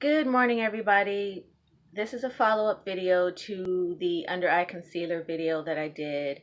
Good morning, everybody. This is a follow-up video to the under eye concealer video that I did.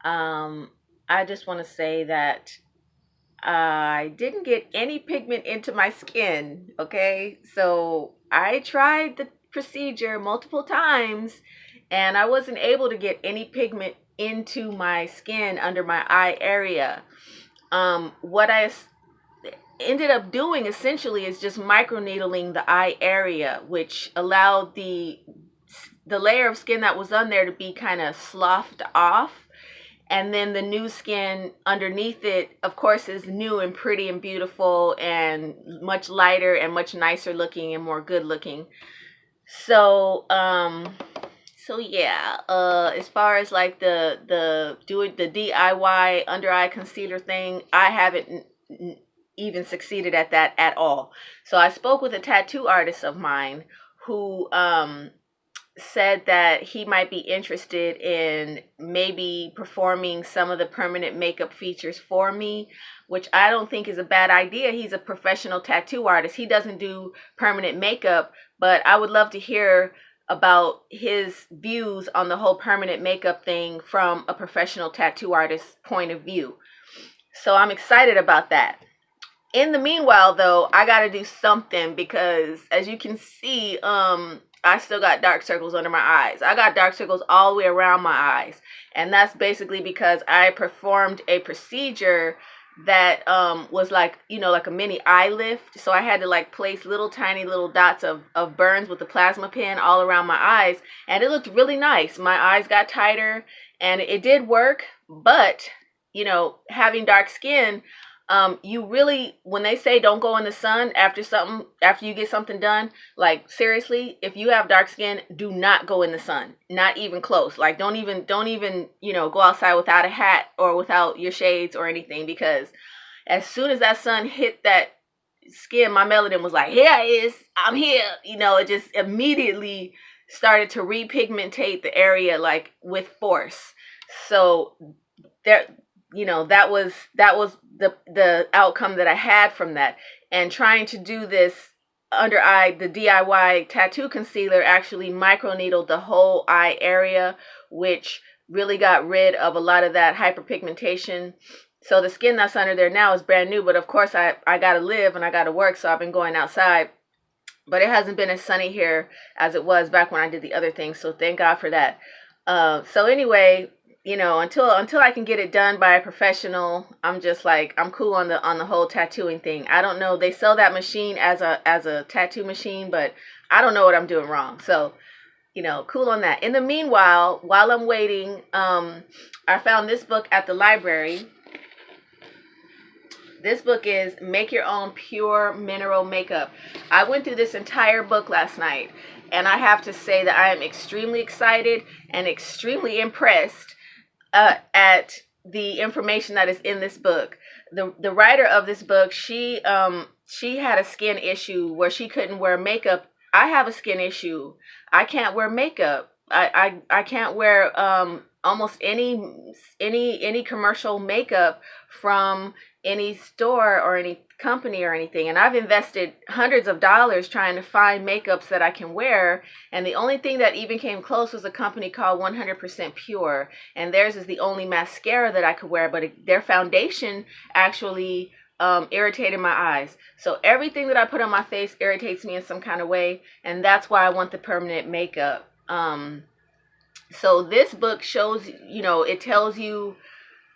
Um, I just want to say that I didn't get any pigment into my skin, okay? So I tried the procedure multiple times and I wasn't able to get any pigment into my skin under my eye area. What I ended up doing essentially is just microneedling the eye area, which allowed the layer of skin that was on there to be kind of sloughed off, and then the new skin underneath it, of course, is new and pretty and beautiful and much lighter and much nicer looking and more good looking. So yeah, as far as like the DIY under eye concealer thing, I haven't even succeeded at that at all. So I spoke with a tattoo artist of mine who said that he might be interested in maybe performing some of the permanent makeup features for me, which I don't think is a bad idea. He's a professional tattoo artist. He doesn't do permanent makeup, but I would love to hear about his views on the whole permanent makeup thing from a professional tattoo artist's point of view. So I'm excited about that. In the meanwhile, though, I got to do something because, as you can see, I still got dark circles under my eyes. I got dark circles all the way around my eyes. And that's basically because I performed a procedure that was like, like a mini eye lift. So I had to like place little tiny little dots of burns with the plasma pen all around my eyes. And it looked really nice. My eyes got tighter and it did work. But, having dark skin, you really, when they say don't go in the sun after you get something done, like seriously, if you have dark skin, do not go in the sun, not even close. Like don't even, go outside without a hat or without your shades or anything, because as soon as that sun hit that skin, my melanin was like, here it is, I'm here. It just immediately started to repigmentate the area like with force. So there, that was the outcome that I had from that. And trying to do this under eye, the DIY tattoo concealer actually microneedled the whole eye area, which really got rid of a lot of that hyperpigmentation. So the skin that's under there now is brand new, but of course I gotta live and I gotta work, so I've been going outside. But it hasn't been as sunny here as it was back when I did the other thing, so thank God for that. So anyway, until I can get it done by a professional, I'm just like, I'm cool on the whole tattooing thing. I don't know, they sell that machine as a tattoo machine, but I don't know what I'm doing wrong. So, cool on that. In the meanwhile, while I'm waiting, I found this book at the library. This book is Make Your Own Pure Mineral Makeup. I went through this entire book last night, and I have to say that I am extremely excited and extremely impressed at the information that is in this book. The writer of this book, she had a skin issue where she couldn't wear makeup. I have a skin issue. I can't wear makeup. I can't wear almost any commercial makeup from any store or any company or anything. And I've invested hundreds of dollars trying to find makeups that I can wear, and the only thing that even came close was a company called 100% Pure, and theirs is the only mascara that I could wear, but their foundation actually irritated my eyes. So everything that I put on my face irritates me in some kind of way, and that's why I want the permanent makeup. So this book shows, it tells you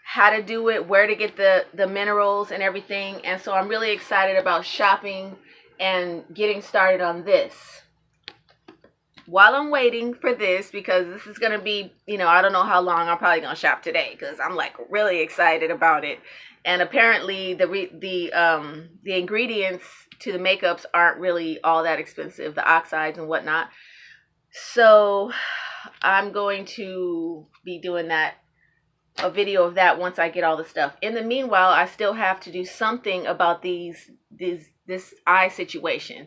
how to do it, where to get the minerals and everything. And so I'm really excited about shopping and getting started on this. While I'm waiting for this, because this is going to be, I don't know how long I'm probably going to shop today, because I'm like really excited about it. And apparently the ingredients to the makeups aren't really all that expensive, the oxides and whatnot. So I'm going to be doing a video of that once I get all the stuff. In the meanwhile, I still have to do something about this eye situation.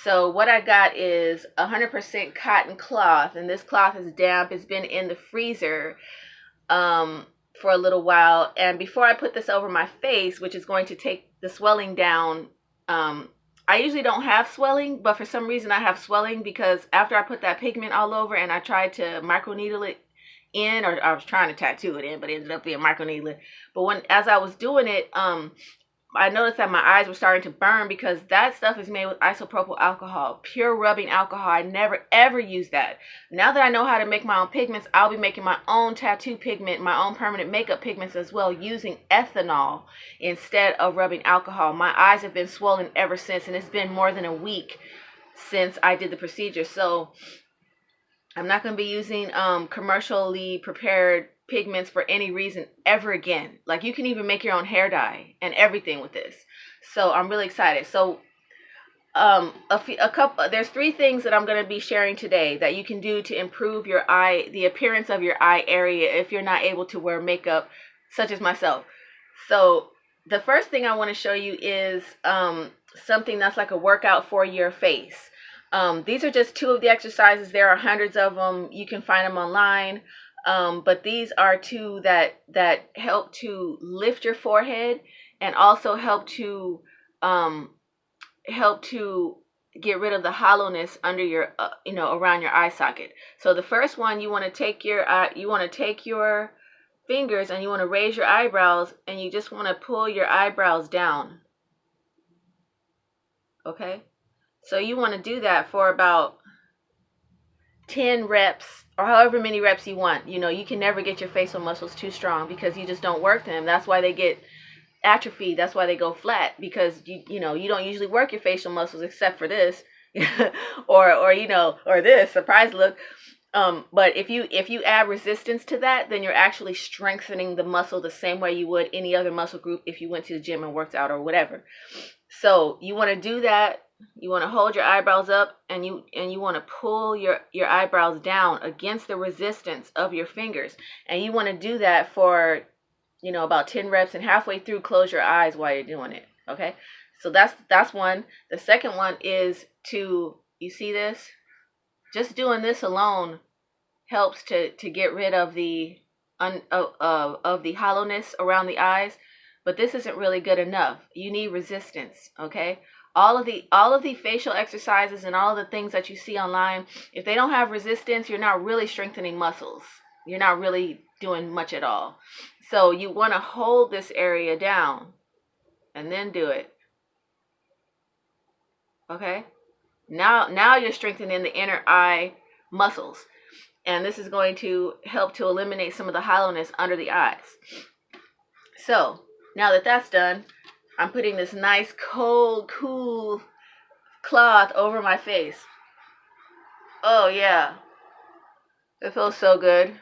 So what I got is 100% cotton cloth, and this cloth is damp. It's been in the freezer for a little while, and before I put this over my face, which is going to take the swelling down I usually don't have swelling, but for some reason I have swelling because after I put that pigment all over and I tried to microneedle it in, or I was trying to tattoo it in, but it ended up being microneedling. But as I was doing it, I noticed that my eyes were starting to burn because that stuff is made with isopropyl alcohol, pure rubbing alcohol. I never ever use that. Now that I know how to make my own pigments, I'll be making my own tattoo pigment, my own permanent makeup pigments as well, using ethanol instead of rubbing alcohol. My eyes have been swollen ever since, and it's been more than a week since I did the procedure. So I'm not going to be using commercially prepared pigments for any reason ever again. Like, you can even make your own hair dye and everything with this. So I'm really excited. So there's 3 things that I'm going to be sharing today that you can do to improve your eye, the appearance of your eye area if you're not able to wear makeup, such as myself. So the first thing I want to show you is something that's like a workout for your face. These are just 2 of the exercises. There are hundreds of them. You can find them online. But these are 2 that help to lift your forehead and also help to get rid of the hollowness under your around your eye socket. So the first one, you want to take your fingers and you want to raise your eyebrows, and you just want to pull your eyebrows down. Okay? So you want to do that for about 10 reps or however many reps you want. You can never get your facial muscles too strong because you just don't work them. That's why they get atrophied. That's why they go flat, because you don't usually work your facial muscles except for this or this surprise look. But if you add resistance to that, then you're actually strengthening the muscle the same way you would any other muscle group if you went to the gym and worked out or whatever. So you want to do that. You want to hold your eyebrows up, and you want to pull your eyebrows down against the resistance of your fingers. And you want to do that for, about 10 reps, and halfway through, close your eyes while you're doing it. Okay? So that's one. The second one is you see this? Just doing this alone helps to get rid of the of the hollowness around the eyes, but this isn't really good enough. You need resistance, okay? All of the facial exercises and all of the things that you see online, if they don't have resistance, you're not really strengthening muscles. You're not really doing much at all. So you want to hold this area down and then do it. Okay? Now you're strengthening the inner eye muscles. And this is going to help to eliminate some of the hollowness under the eyes. So now that that's done, I'm putting this nice, cold, cool cloth over my face. Oh, yeah. It feels so good.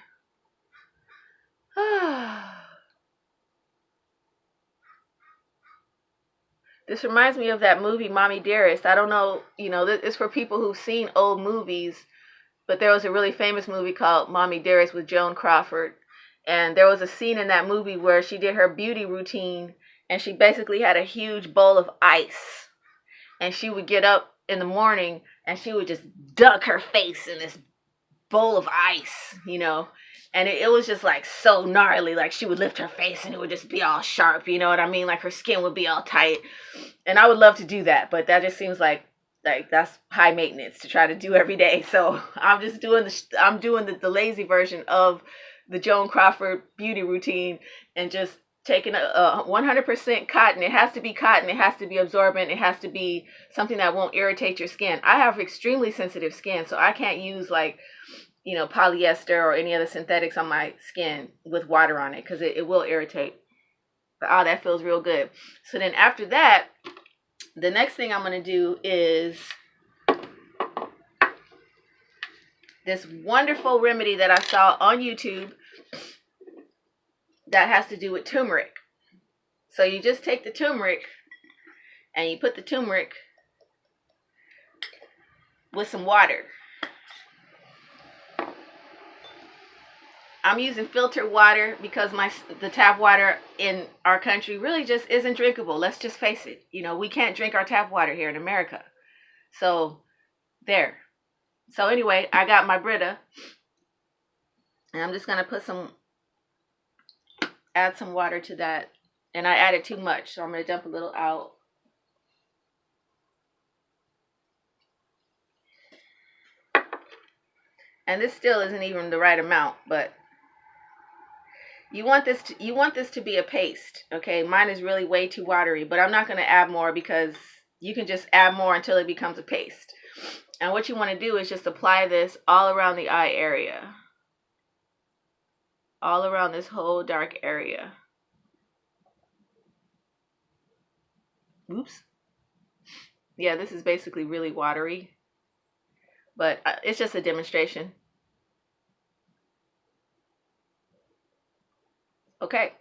This reminds me of that movie, Mommy Dearest. I don't know, it's for people who've seen old movies, but there was a really famous movie called Mommy Dearest with Joan Crawford. And there was a scene in that movie where she did her beauty routine, and she basically had a huge bowl of ice. And she would get up in the morning and she would just dunk her face in this bowl of ice, And it was just like so gnarly. Like, she would lift her face and it would just be all sharp, you know what I mean? Like, her skin would be all tight. And I would love to do that, but that just seems like that's high maintenance to try to do every day. So I'm just doing the lazy version of the Joan Crawford beauty routine, and just taking a 100% cotton. It has to be cotton. It has to be absorbent. It has to be something that won't irritate your skin. I have extremely sensitive skin, so I can't use polyester or any other synthetics on my skin with water on it, because it will irritate. But that feels real good. So then after that, the next thing I'm going to do is this wonderful remedy that I saw on YouTube that has to do with turmeric. So you just take the turmeric and you put the turmeric with some water. I'm using filtered water because the tap water in our country really just isn't drinkable. Let's just face it. We can't drink our tap water here in America. So there. So anyway, I got my Brita, and I'm just going to add some water to that. And I added too much, so I'm going to dump a little out. And this still isn't even the right amount, but you want this to be a paste, okay? Mine is really way too watery, but I'm not going to add more because you can just add more until it becomes a paste. And what you want to do is just apply this all around the eye area. All around this whole dark area. Oops. Yeah, this is basically really watery, but it's just a demonstration. Okay.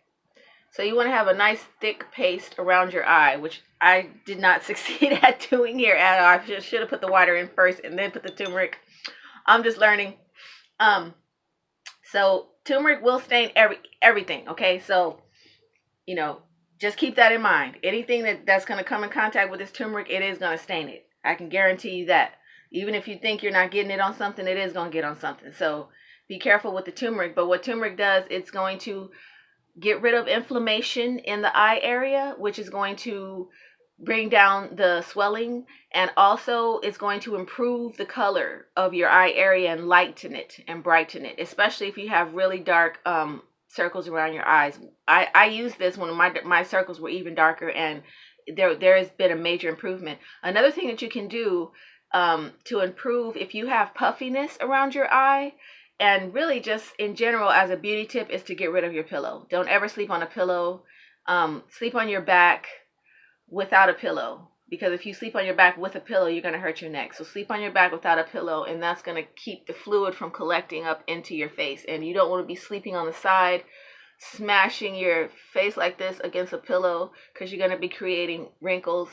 So you want to have a nice thick paste around your eye, which I did not succeed at doing here at all. I should have put the water in first and then put the turmeric. I'm just learning. So turmeric will stain everything, okay? So, you know, just keep that in mind. Anything that's going to come in contact with this turmeric, it is going to stain it. I can guarantee you that. Even if you think you're not getting it on something, it is going to get on something. So be careful with the turmeric. But what turmeric does, it's going to get rid of inflammation in the eye area, which is going to bring down the swelling, and also it's going to improve the color of your eye area and lighten it and brighten it, especially if you have really dark circles around your eyes. I used this when my circles were even darker, and there has been a major improvement. Another thing that you can do to improve if you have puffiness around your eye, and really just in general as a beauty tip, is to get rid of your pillow. Don't ever sleep on a pillow. Sleep on your back without a pillow, because if you sleep on your back with a pillow, you're going to hurt your neck. So sleep on your back without a pillow, and that's going to keep the fluid from collecting up into your face. And you don't want to be sleeping on the side, smashing your face like this against a pillow, because you're going to be creating wrinkles,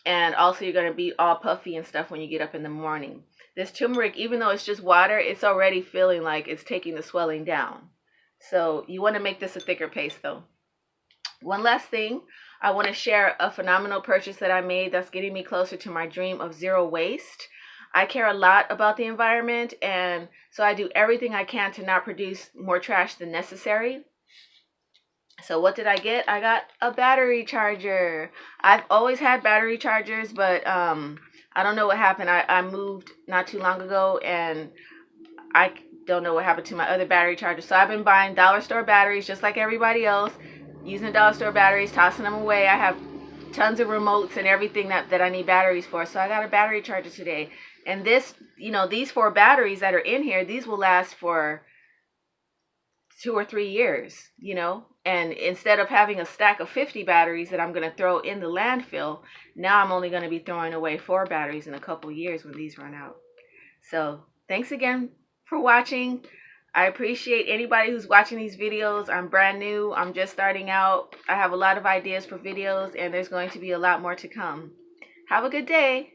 and also you're going to be all puffy and stuff when you get up in the morning. This turmeric, even though it's just water, it's already feeling like it's taking the swelling down. So you want to make this a thicker paste though. One last thing, I want to share a phenomenal purchase that I made that's getting me closer to my dream of zero waste. I care a lot about the environment, and so I do everything I can to not produce more trash than necessary. So what did I get? I got a battery charger. I've always had battery chargers, but I don't know what happened. I moved not too long ago, and I don't know what happened to my other battery charger. So I've been buying dollar store batteries just like everybody else, using dollar store batteries, tossing them away. I have tons of remotes and everything that I need batteries for. So I got a battery charger today. And this, these 4 batteries that are in here, these will last for 2 or 3 years, and instead of having a stack of 50 batteries that I'm going to throw in the landfill, now I'm only going to be throwing away 4 batteries in a couple years when these run out. So thanks again for watching. I appreciate anybody who's watching these videos. I'm brand new. I'm just starting out. I have a lot of ideas for videos, and there's going to be a lot more to come. Have a good day.